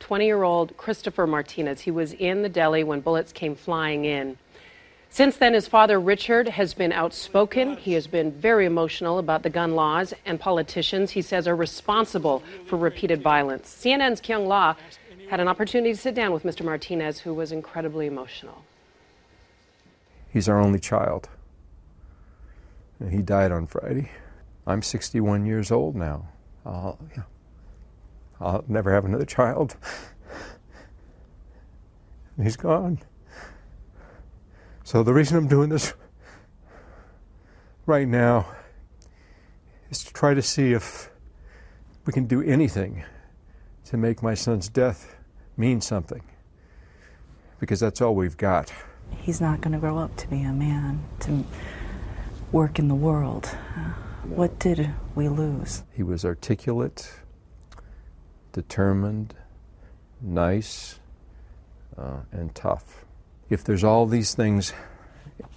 20-year-old Christopher Martinez. He was in the deli when bullets came flying in. Since then, his father, Richard, has been outspoken. He has been very emotional about the gun laws and politicians he says are responsible for repeated violence. CNN's Kyung La had an opportunity to sit down with Mr. Martinez, who was incredibly emotional. He's our only child. And he died on Friday. I'm 61 years old now. I'll never have another child. And he's gone. So the reason I'm doing this right now is to try to see if we can do anything to make my son's death mean something. Because that's all we've got. He's not going to grow up to be a man, to work in the world. What did we lose? He was articulate, determined, nice, and tough. If there's all these things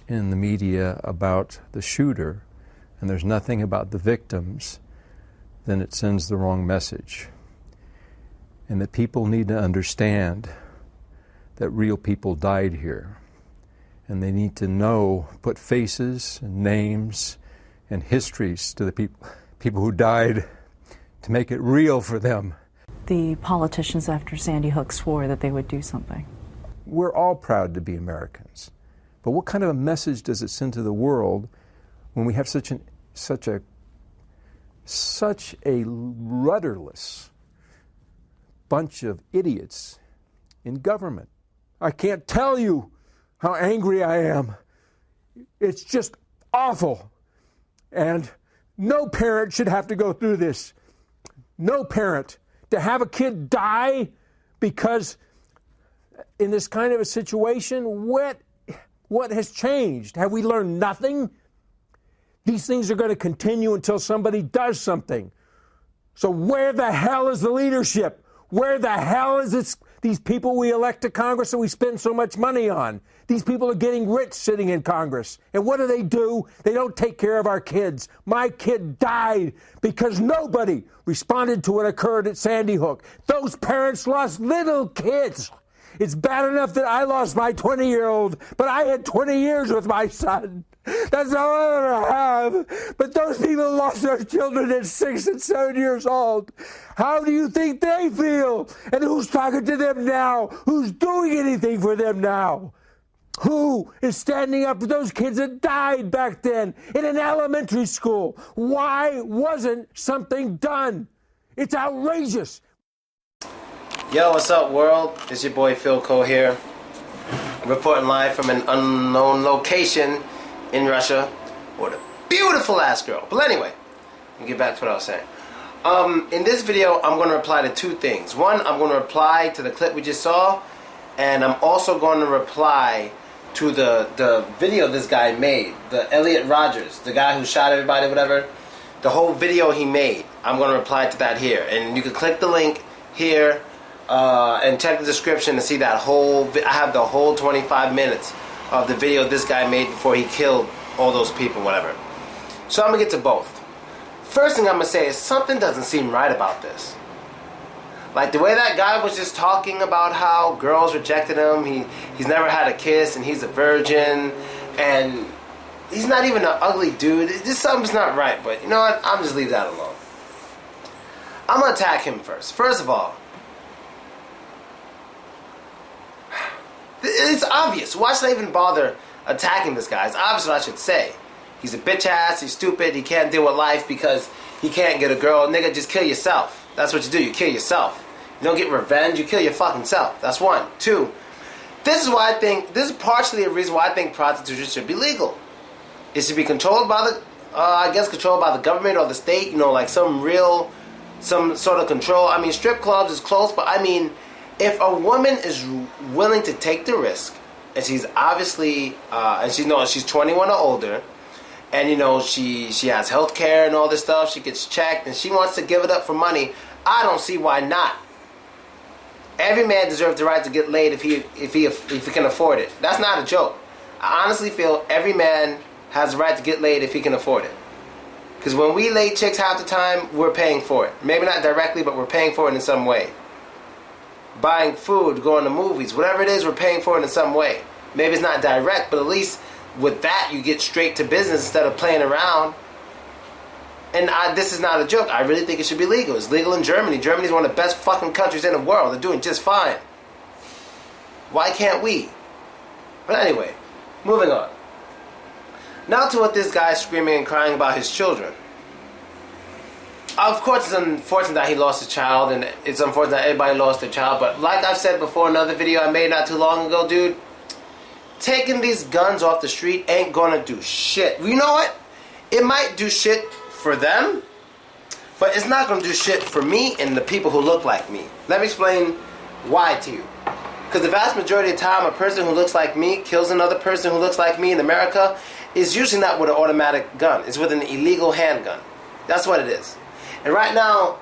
in the media about the shooter and there's nothing about the victims, then it sends the wrong message. And that people need to understand that real people died here. And they need to know, put faces and names and histories to the people who died to make it real for them. The politicians after Sandy Hook swore that they would do something. We're all proud to be Americans. But what kind of a message does it send to the world when we have such a rudderless bunch of idiots in government? I can't tell you how angry I am. It's just awful. And no parent should have to go through this. No parent. To have a kid die because in this kind of a situation, what has changed? Have we learned nothing? These things are going to continue until somebody does something. So where the hell is the leadership? Where the hell is these people we elect to Congress that we spend so much money on? These people are getting rich sitting in Congress. And what do? They don't take care of our kids. My kid died because nobody responded to what occurred at Sandy Hook. Those parents lost little kids. It's bad enough that I lost my 20-year-old, but I had 20 years with my son. That's all I ever have. But those people lost their children at 6 and 7 years old. How do you think they feel? And who's talking to them now? Who's doing anything for them now? Who is standing up for those kids that died back then in an elementary school? Why wasn't something done? It's outrageous. Yo, what's up, world? It's your boy Philko here, reporting live from an unknown location in Russia with a beautiful ass girl. But anyway, let me get back to what I was saying. In this video, I'm going to reply to two things. One, I'm going to reply to the clip we just saw, and I'm also going to reply to the video this guy made, the Elliot Rogers, the guy who shot everybody, whatever. The whole video he made, I'm going to reply to that here. And you can click the link here and check the description to see that whole, I have the whole 25 minutes of the video this guy made before he killed all those people, whatever. So I'm going to get to both. First thing I'm going to say is something doesn't seem right about this. Like the way that guy was just talking about how girls rejected him, he's never had a kiss and he's a virgin, and he's not even an ugly dude. Just something's not right, but you know what? I'm just leave that alone. I'm going to attack him first. First of all, it's obvious. Why should I even bother attacking this guy? It's obvious what I should say. He's a bitch ass, he's stupid, he can't deal with life because he can't get a girl. Nigga, just kill yourself. That's what you do, you kill yourself. You don't get revenge, you kill your fucking self. That's one. Two, this is partially a reason why I think prostitution should be legal. It should be controlled by controlled by the government or the state, you know, like some sort of control. I mean, strip clubs is close, but I mean, if a woman is willing to take the risk, and she's obviously, she's 21 or older, and you know, she has health care and all this stuff, she gets checked, and she wants to give it up for money, I don't see why not. Every man deserves the right to get laid if he can afford it. That's not a joke. I honestly feel every man has the right to get laid if he can afford it. Because when we lay chicks half the time, we're paying for it. Maybe not directly, but we're paying for it in some way. buying food, going to movies, whatever it is, we're paying for it in some way. Maybe it's not direct, but at least with that, you get straight to business instead of playing around. And this is not a joke. I really think it should be legal. It's legal in Germany. Germany's one of the best fucking countries in the world. They're doing just fine. Why can't we? But anyway, moving on. Now to what this guy's screaming and crying about his children. Of course, it's unfortunate that he lost his child, and it's unfortunate that everybody lost their child. But like I've said before in another video I made not too long ago, dude, taking these guns off the street ain't gonna do shit. You know what? It might do shit for them, but it's not gonna do shit for me and the people who look like me. Let me explain why to you. Because the vast majority of the time, a person who looks like me kills another person who looks like me in America is usually not with an automatic gun. It's with an illegal handgun. That's what it is. And right now,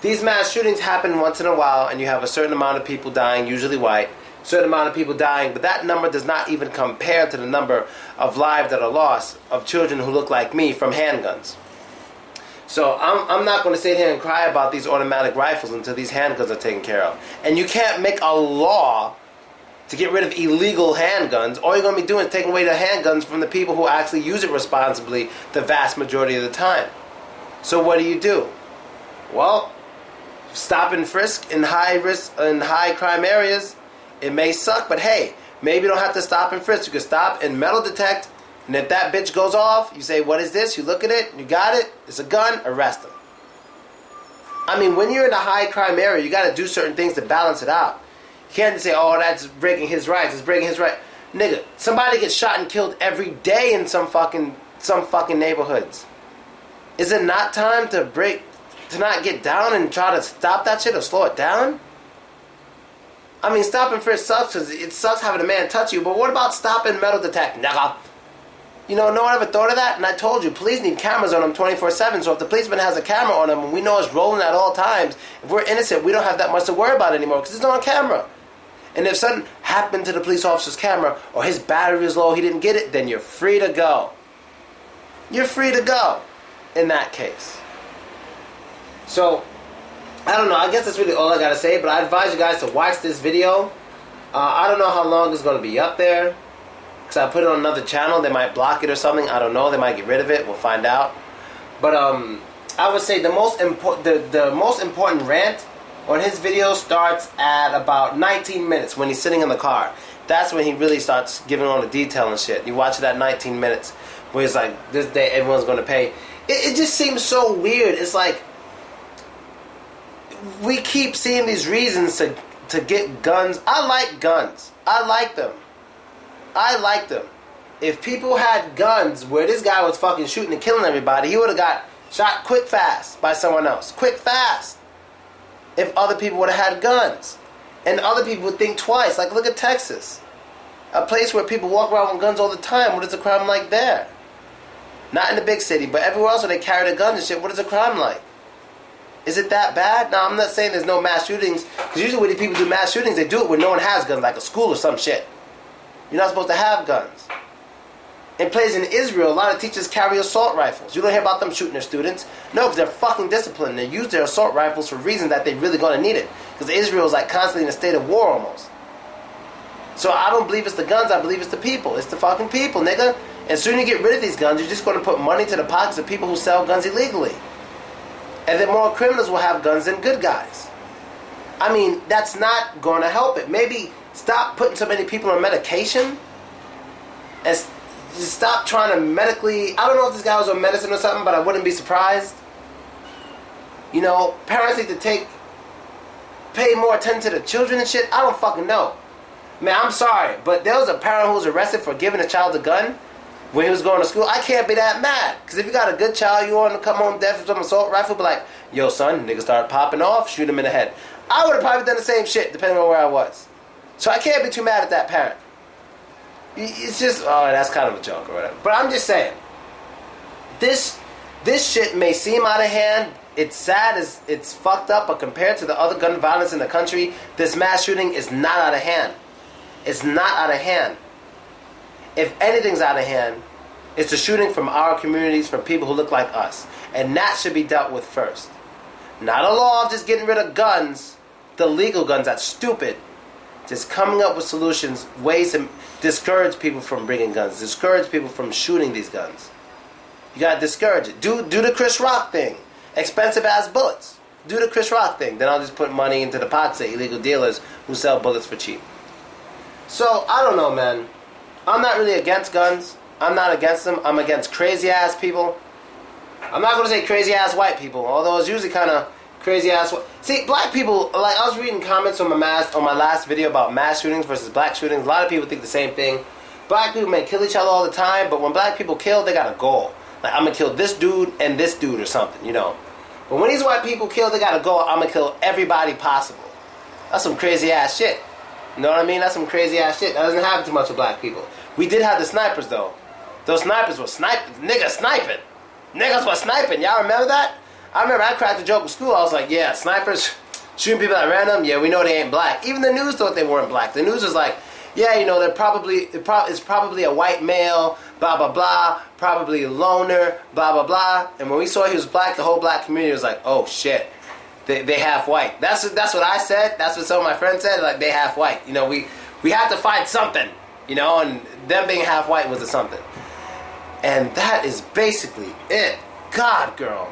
these mass shootings happen once in a while, and you have a certain amount of people dying, usually white, certain amount of people dying, but that number does not even compare to the number of lives that are lost of children who look like me from handguns. So I'm not going to sit here and cry about these automatic rifles until these handguns are taken care of. And you can't make a law to get rid of illegal handguns. All you're going to be doing is taking away the handguns from the people who actually use it responsibly the vast majority of the time. So what do? Well, stop and frisk in high crime areas. It may suck, but hey, maybe you don't have to stop and frisk. You can stop and metal detect. And if that bitch goes off, you say, what is this? You look at it, you got it, it's a gun, arrest him. I mean, when you're in a high crime area, you got to do certain things to balance it out. You can't just say, oh, that's breaking his rights, it's breaking his right. Nigga, somebody gets shot and killed every day in some fucking neighborhoods. Is it not time to not get down and try to stop that shit or slow it down? I mean, stop and frisk sucks because it sucks having a man touch you, but what about stop and metal detect, nigga? You know, no one ever thought of that? And I told you, police need cameras on them 24/7. So if the policeman has a camera on them and we know it's rolling at all times, if we're innocent, we don't have that much to worry about anymore because it's on camera. And if something happened to the police officer's camera or his battery is low, he didn't get it, then you're free to go. You're free to go in that case. So, I don't know. I guess that's really all I got to say. But I advise you guys to watch this video. I don't know how long it's going to be up there. Because I put it on another channel, they might block it or something. I don't know. They might get rid of it. We'll find out. But I would say the most important rant on his video starts at about 19 minutes when he's sitting in the car. That's when he really starts giving all the detail and shit. You watch it at 19 minutes where he's like, this day everyone's going to pay. It just seems so weird. It's like we keep seeing these reasons to get guns. I like guns. I like them. If people had guns where this guy was fucking shooting and killing everybody, he would have got shot quick fast by someone else. Quick fast. If other people would have had guns. And other people would think twice. Like, look at Texas. A place where people walk around with guns all the time. What is the crime like there? Not in the big city, but everywhere else where they carry the guns and shit, what is the crime like? Is it that bad? Now, I'm not saying there's no mass shootings. Because usually when people do mass shootings, they do it when no one has guns, like a school or some shit. You're not supposed to have guns. In places in Israel, a lot of teachers carry assault rifles. You don't hear about them shooting their students. No, because they're fucking disciplined. They use their assault rifles for reasons that they're really going to need it. Because Israel is like constantly in a state of war almost. So I don't believe it's the guns, I believe it's the people. It's the fucking people, nigga. And soon you get rid of these guns, you're just going to put money to the pockets of people who sell guns illegally. And then more criminals will have guns than good guys. I mean, that's not going to help it. Maybe stop putting so many people on medication and just stop trying to medically. I don't know if this guy was on medicine or something, but I wouldn't be surprised. You know, parents need to pay more attention to the children and shit. I don't fucking know. Man, I'm sorry, but there was a parent who was arrested for giving a child a gun when he was going to school. I can't be that mad. Because if you got a good child, you want to come home dead from some assault rifle, be like, yo, son, nigga started popping off, shoot him in the head. I would have probably done the same shit, depending on where I was. So I can't be too mad at that parent. It's just, oh, that's kind of a joke or whatever. But I'm just saying, this shit may seem out of hand. It's sad, it's fucked up, but compared to the other gun violence in the country, this mass shooting is not out of hand. It's not out of hand. If anything's out of hand, it's the shooting from our communities, from people who look like us. And that should be dealt with first. Not a law of just getting rid of guns the legal guns. That's stupid. Just coming up with solutions, ways to discourage people from bringing guns, discourage people from shooting these guns. You gotta discourage it. Do the Chris Rock thing. Expensive ass bullets. Do the Chris Rock thing. Then I'll just put money into the pockets of illegal dealers who sell bullets for cheap. So, I don't know, man. I'm not really against guns. I'm not against them. I'm against crazy ass people. I'm not gonna say crazy ass white people, although it's usually kind of crazy ass. See, black people, like I was reading comments on my last video about mass shootings versus black shootings. A lot of people think the same thing. Black people may kill each other all the time, but when black people kill, they got a goal. Like, I'm gonna kill this dude and this dude or something, you know. But when these white people kill, they got a goal. I'm gonna kill everybody possible. That's some crazy ass shit. You know what I mean? That's some crazy ass shit. That doesn't happen too much with black people. We did have the snipers though. Those snipers were niggas sniping. Niggas were sniping. Y'all remember that? I remember I cracked a joke in school. I was like, yeah, snipers shooting people at random. Yeah, we know they ain't black. Even the news thought they weren't black. The news was like, yeah, you know, it's probably a white male, blah, blah, blah, probably a loner, blah, blah, blah. And when we saw he was black, the whole black community was like, oh, shit, they half white. That's what I said. That's what some of my friends said, like, they half white. You know, we had to find something, you know, and them being half white was a something. And that is basically it. God, girl.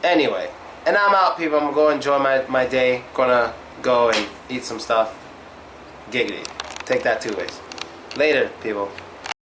Anyway, and I'm out, people. I'm going to go enjoy my day. Gonna go and eat some stuff. Giggity. Take that 2 ways. Later, people.